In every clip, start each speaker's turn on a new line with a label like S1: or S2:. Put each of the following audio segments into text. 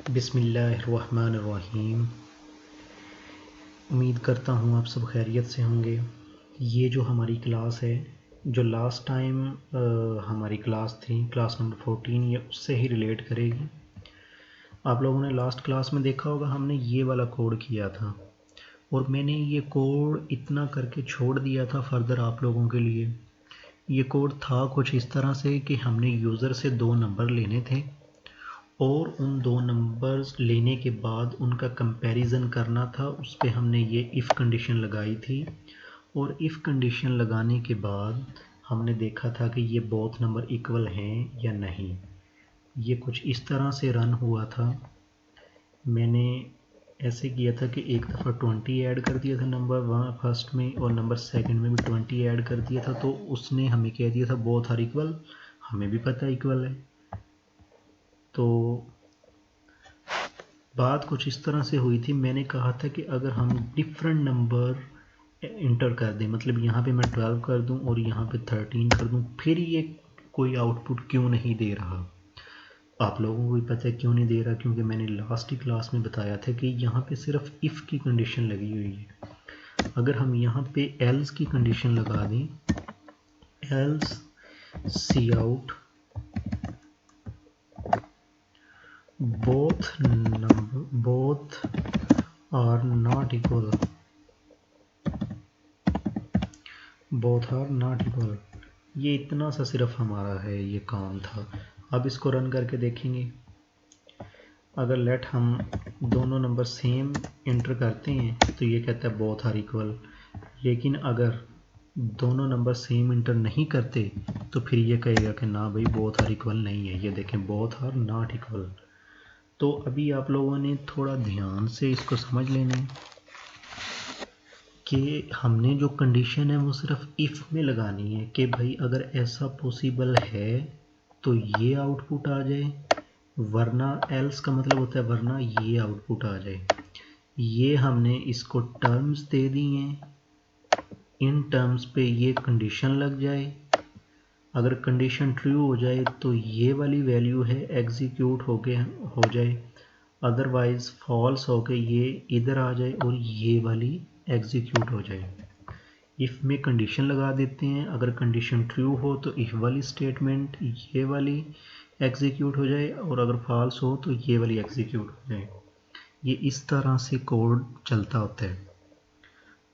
S1: बिस्मिल्लाहिर्रहमानिर्रहीम। उम्मीद करता हूँ आप सब खैरियत से होंगे। ये जो हमारी क्लास है, जो लास्ट टाइम हमारी क्लास थी, क्लास नंबर 14, ये उससे ही रिलेट करेगी। आप लोगों ने लास्ट क्लास में देखा होगा, हमने ये वाला कोड किया था और मैंने ये कोड इतना करके छोड़ दिया था फर्दर आप लोगों के लिए। ये कोड था कुछ इस तरह से कि हमने यूज़र से 2 नंबर लेने थे और उन 2 नंबर्स लेने के बाद उनका कंपैरिजन करना था। उस पर हमने ये इफ़ कंडीशन लगाई थी और इफ़ कंडीशन लगाने के बाद हमने देखा था कि ये बोथ नंबर इक्वल हैं या नहीं। ये कुछ इस तरह से रन हुआ था। मैंने ऐसे किया था कि एक दफ़ा 20 ऐड कर दिया था नंबर फर्स्ट में और नंबर सेकंड में भी 20 ऐड कर दिया था, तो उसने हमें कह दिया था बोथ आर इक्वल। हमें भी पता इक्वल है। तो बात कुछ इस तरह से हुई थी। मैंने कहा था कि अगर हम डिफरेंट नंबर इंटर कर दें, मतलब यहाँ पे मैं 12 कर दूँ और यहाँ पे 13 कर दूँ, फिर ये कोई आउटपुट क्यों नहीं दे रहा। आप लोगों को भी पता है क्यों नहीं दे रहा, क्योंकि मैंने लास्ट की क्लास में बताया था कि यहाँ पे सिर्फ इफ़ की कंडीशन लगी हुई है। अगर हम यहाँ पे एल्स की कंडीशन लगा दें, else cout both are not equal, ये इतना सा सिर्फ हमारा है, ये काम था। अब इसको रन करके देखेंगे। अगर लेट हम दोनों नंबर सेम इंटर करते हैं तो ये कहता है बोथ आर इक्वल, लेकिन अगर दोनों नंबर सेम इंटर नहीं करते तो फिर ये कहेगा कि ना भाई बोथ आर इक्वल नहीं है। ये देखें, बोथ आर नॉट इक्वल। तो अभी आप लोगों ने थोड़ा ध्यान से इसको समझ लेना है कि हमने जो कंडीशन है वो सिर्फ इफ़ में लगानी है कि भाई अगर ऐसा पॉसिबल है तो ये आउटपुट आ जाए, वरना एल्स का मतलब होता है वरना ये आउटपुट आ जाए। ये हमने इसको टर्म्स दे दी हैं, इन टर्म्स पे ये कंडीशन लग जाए। अगर कंडीशन ट्रू हो जाए तो ये वाली वैल्यू है एग्जीक्यूट हो जाए, अदरवाइज़ फॉल्स होके ये इधर आ जाए और ये वाली एग्जीक्यूट हो जाए। इफ़ में कंडीशन लगा देते हैं, अगर कंडीशन ट्रू हो तो इफ़ वाली स्टेटमेंट ये वाली एग्जीक्यूट हो जाए और अगर फॉल्स हो तो ये वाली एग्जीक्यूट हो जाए। ये इस तरह से कोड चलता होता है।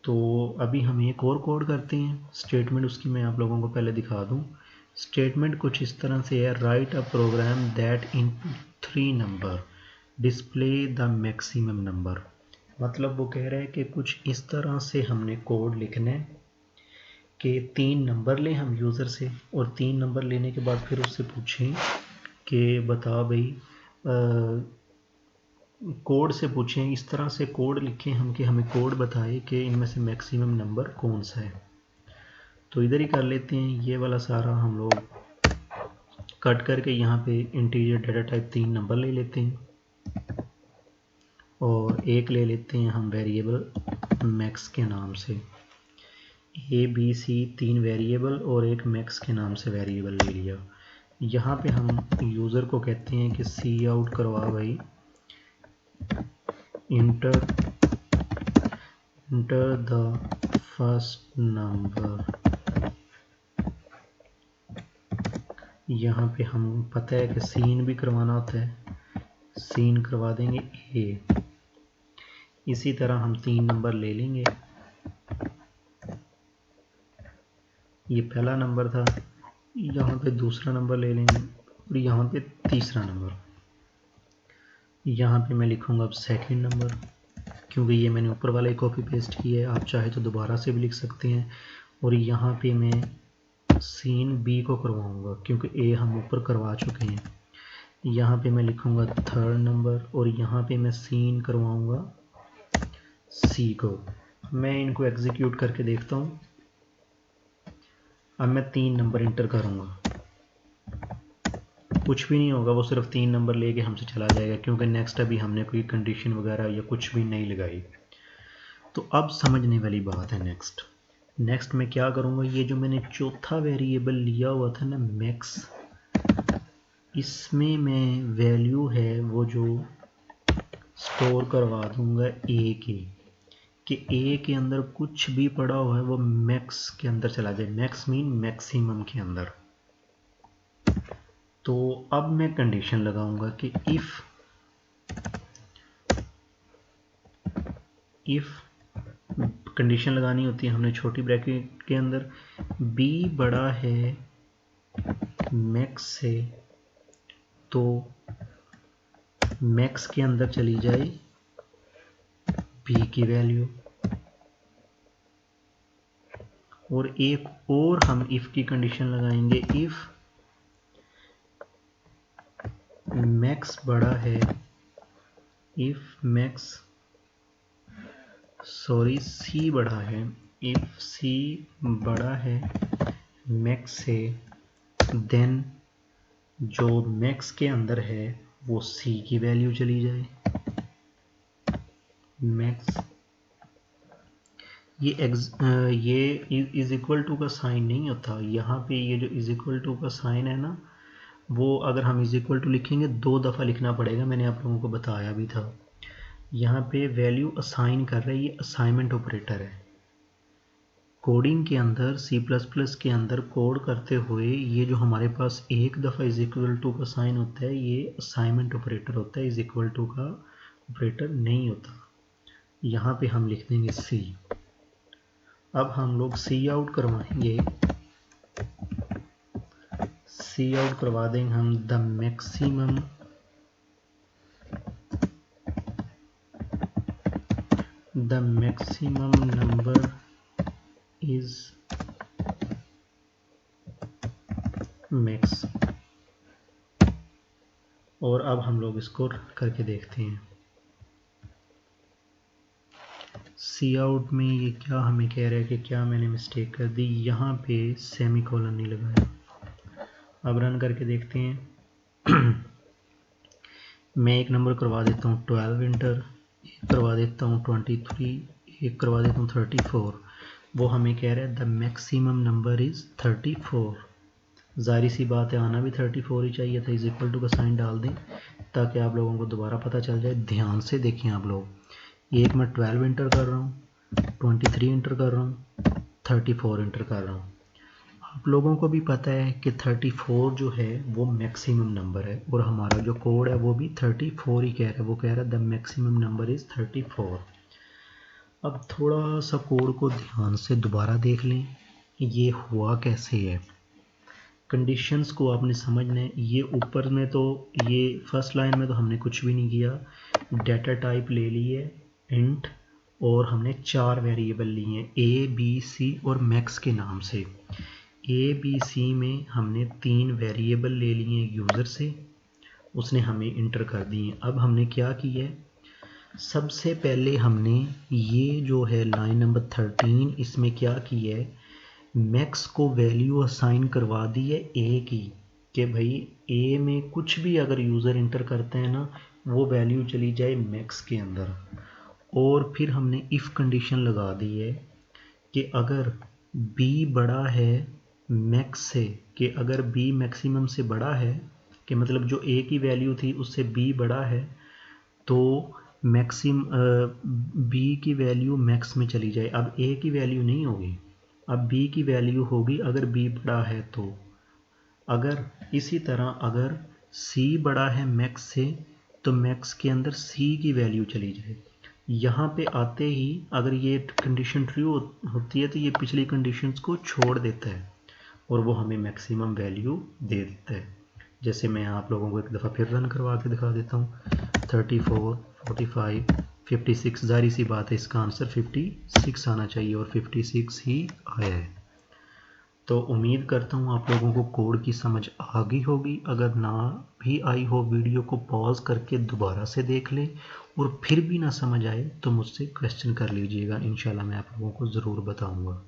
S1: तो अभी हम एक और कोड करते हैं। स्टेटमेंट उसकी मैं आप लोगों को पहले दिखा दूं। स्टेटमेंट कुछ इस तरह से है, write a program that in 3 number display the maximum number. मतलब वो कह रहा है कि कुछ इस तरह से हमने कोड लिखना है कि 3 नंबर लें हम यूज़र से और 3 नंबर लेने के बाद फिर उससे पूछें कि बता भाई, कोड से पूछें, इस तरह से कोड लिखें हम कि हमें कोड बताए कि इनमें से मैक्सिमम नंबर कौन सा है। तो इधर ही कर लेते हैं। ये वाला सारा हम लोग कट करके यहाँ पे इंटीजर डेटा टाइप 3 नंबर ले लेते हैं और एक ले लेते हैं हम वेरिएबल मैक्स के नाम से। ए बी सी 3 वेरिएबल और एक मैक्स के नाम से वेरिएबल ले लिया। यहाँ पे हम यूज़र को कहते हैं कि सी आउट करवा भाई, इंटर द फर्स्ट नंबर। यहाँ पे हम पता है कि सीन भी करवाना होता है, सीन करवा देंगे ए। इसी तरह हम 3 नंबर ले लेंगे। ये पहला नंबर था, यहाँ पे दूसरा नंबर ले लेंगे और यहाँ पे तीसरा नंबर। यहाँ पे मैं लिखूँगा अब सेकंड नंबर, क्योंकि ये मैंने ऊपर वाला ही कॉपी पेस्ट किया है। आप चाहे तो दोबारा से भी लिख सकते हैं। और यहाँ पे मैं सीन बी को करवाऊँगा क्योंकि ए हम ऊपर करवा चुके हैं। यहाँ पे मैं लिखूँगा थर्ड नंबर और यहाँ पे मैं सीन करवाऊँगा सी को। मैं इनको एग्जीक्यूट करके देखता हूँ। अब मैं 3 नंबर इंटर करूँगा, कुछ भी नहीं होगा, वो सिर्फ 3 नंबर लेके हमसे चला जाएगा क्योंकि नेक्स्ट अभी हमने कोई कंडीशन वगैरह या कुछ भी नहीं लगाई। तो अब समझने वाली बात है नेक्स्ट मैं क्या करूँगा, ये जो मैंने चौथा वेरिएबल लिया हुआ था ना मैक्स, इसमें मैं वैल्यू है वो जो स्टोर करवा दूंगा ए कि ए के अंदर कुछ भी पड़ा हुआ है वो मैक्स के अंदर चला जाए, मैक्स मीन मैक्सिमम के अंदर। तो अब मैं कंडीशन लगाऊंगा कि इफ कंडीशन लगानी होती है हमने छोटी ब्रैकेट के अंदर, b बड़ा है मैक्स से तो मैक्स के अंदर चली जाए b की वैल्यू। और एक और हम इफ की कंडीशन लगाएंगे, इफ मैक्स बड़ा है, इफ मैक्स सी बड़ा है, इफ सी बड़ा है मैक्स से, देन जो मैक्स के अंदर है वो सी की वैल्यू चली जाए। मैक्स ये इज इक्वल टू का साइन नहीं होता यहाँ पे, ये जो इज इक्वल टू का साइन है ना, वो अगर हम इज इक्वल टू लिखेंगे 2 दफ़ा लिखना पड़ेगा, मैंने आप लोगों को बताया भी था। यहाँ पे वैल्यू असाइन कर रहा है, ये असाइनमेंट ऑपरेटर है। कोडिंग के अंदर C++ के अंदर कोड करते हुए ये जो हमारे पास एक दफ़ा इज इक्वल टू का साइन होता है ये असाइनमेंट ऑपरेटर होता है, इज इक्वल टू का ऑपरेटर नहीं होता। यहाँ पे हम लिख देंगे C। अब हम लोग C आउट करवाएंगे, C आउट करवा देंगे हम the maximum number is max. और अब हम लोग इसको करके देखते हैं सी आउट में ये क्या हमें कह रहा है कि क्या मैंने मिस्टेक कर दी, यहाँ पे सेमीकोलन नहीं लगाया। अब रन करके देखते हैं। मैं एक नंबर करवा देता हूँ 12 इंटर, एक करवा देता हूँ 23, एक करवा देता हूँ 34। वो हमें कह रहा है द मैक्सिमम नंबर इज़ 34। जाहिर सी बात है आना भी 34 ही चाहिए था, इज इक्वल टू का साइन डाल दें ताकि आप लोगों को दोबारा पता चल जाए। ध्यान से देखें आप लोग, एक मैं 12 इंटर कर रहा हूँ, 23 इंटर कर रहा हूँ, 34 इंटर कर रहा हूँ। आप लोगों को भी पता है कि 34 जो है वो मैक्सिमम नंबर है और हमारा जो कोड है वो भी 34 ही कह रहा है, वो कह रहा है द मैक्सिमम नंबर इज़ 34। अब थोड़ा सा कोड को ध्यान से दोबारा देख लें ये हुआ कैसे है। कंडीशंस को आपने समझना है। ये ऊपर में तो ये फर्स्ट लाइन में तो हमने कुछ भी नहीं किया, डाटा टाइप ले लिए इंट और हमने 4 वेरिएबल लिए ए बी सी और मैक्स के नाम से। ए बी सी में हमने 3 वेरिएबल ले लिए यूज़र से, उसने हमें इंटर कर दिए। अब हमने क्या किया है, सबसे पहले हमने ये जो है लाइन नंबर 13 इसमें क्या किया है, मैक्स को वैल्यू असाइन करवा दी है ए की कि भाई ए में कुछ भी अगर यूज़र इंटर करते हैं ना वो वैल्यू चली जाए मैक्स के अंदर। और फिर हमने इफ़ कंडीशन लगा दी है कि अगर b बड़ा है मैक्स से, कि अगर b मैक्सिमम से बड़ा है कि मतलब जो a की वैल्यू थी उससे b बड़ा है तो b की वैल्यू मैक्स में चली जाए। अब a की वैल्यू नहीं होगी, अब b की वैल्यू होगी अगर b बड़ा है तो। अगर इसी तरह अगर c बड़ा है मैक्स से तो मैक्स के अंदर c की वैल्यू चली जाए। यहाँ पे आते ही अगर ये कंडीशन ट्रू होती है तो ये पिछली कंडीशंस को छोड़ देता है और वो हमें मैक्सिमम वैल्यू दे देता है। जैसे मैं आप लोगों को एक दफ़ा फिर रन करवा के दिखा देता हूँ, 34, 45, 56। जाहिर सी बात है इसका आंसर 56 आना चाहिए और 56 ही आया है। तो उम्मीद करता हूँ आप लोगों को कोड की समझ आ गई होगी। अगर ना भी आई हो वीडियो को पॉज करके दोबारा से देख लें और फिर भी ना समझ आए तो मुझसे क्वेश्चन कर लीजिएगा, इंशाल्लाह मैं आप लोगों को ज़रूर बताऊँगा।